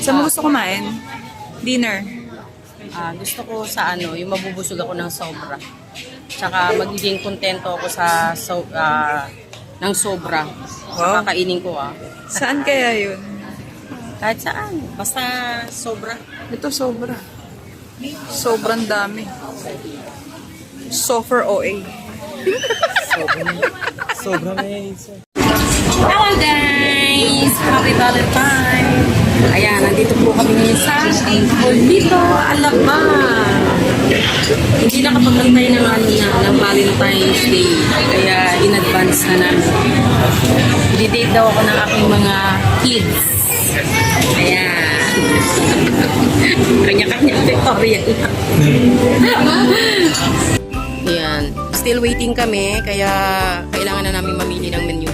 Saan mo gusto kumain? Dinner. Gusto ko sa yung mabubusog ako ng sobra. Tsaka magiging kontento ako sa ng sobra. Wow. Kakainin ko Saan kaya yun? Kahit saan. Basta sobra. Ito sobra. Sobrang dami. Sofer OA. Sobrang amazing. Hello guys! Happy Valentine! Ayan, nandito po kami ngayon sa Olito, Alabang. Hindi nakapagantay ng ng Valentine's Day. Kaya in advance na namin. Didate daw ako ng aking mga kids. Ayan. Kanya-kanya Victorian. Ayan. Still waiting kami, kaya kailangan na namin mamili ng menu.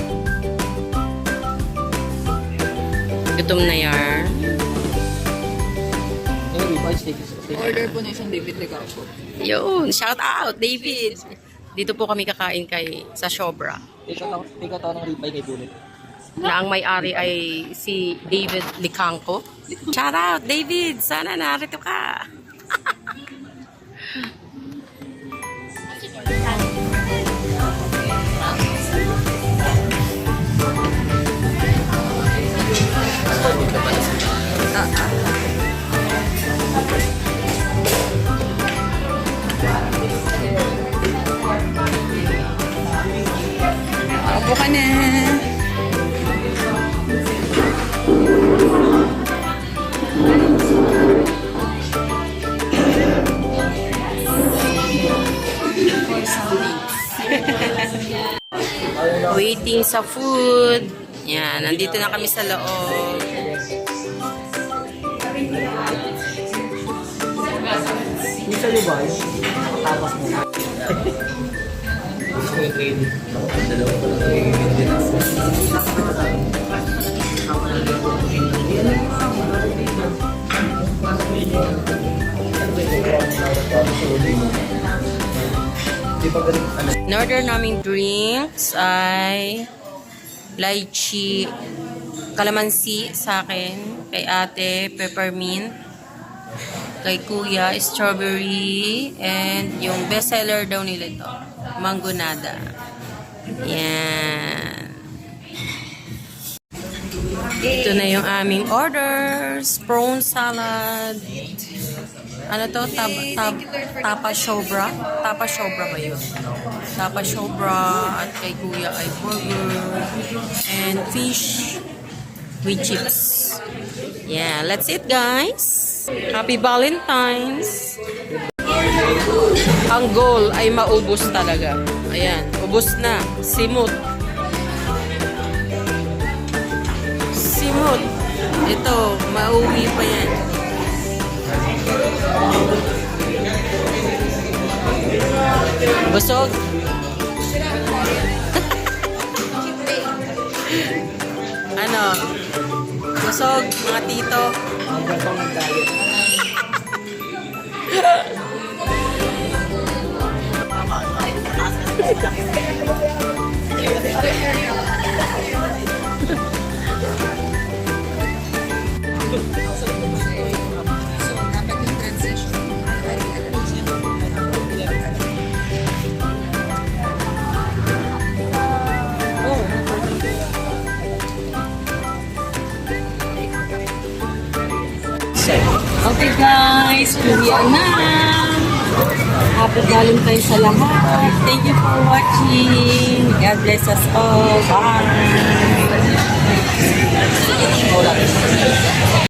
Gutom na yan. Order po na isang David Legapo. Yun, shout out, David. Dito po kami kakain sa Sobra. Ikaw tao ng ribay kay Bullet. Na ang may-ari ay si David Licangco. Shout out, David. Sana narito ka. Ako ka na. Waiting sa food. Yan, nandito na kami sa loob. Minsan yung ba? Nakatapas mo. Gusto ko yung training. Dalawa ko lang In-order naming drinks ay lychee, calamansi sa akin, kay ate, peppermint, kay kuya, strawberry, and yung best seller daw nila ito, mangonada. Yan. Ito na yung aming orders. Prawn salad. Ano to? Tapa Sobra? Tapa Sobra ba yun? Tapa Sobra. At kay kuya ay burger. And fish with chips. Yeah, let's eat guys. Happy Valentine's. Ang goal ay maubos talaga. Ayan, ubos na. Simot. Simot. Ito, mauwi pa yan. Busog. Ano? Busog, mga tito. hanggang pang nagdalit. Okay guys, kuya na. Happy Valentine's sa lahat. Thank you for watching. God bless us all. Bye.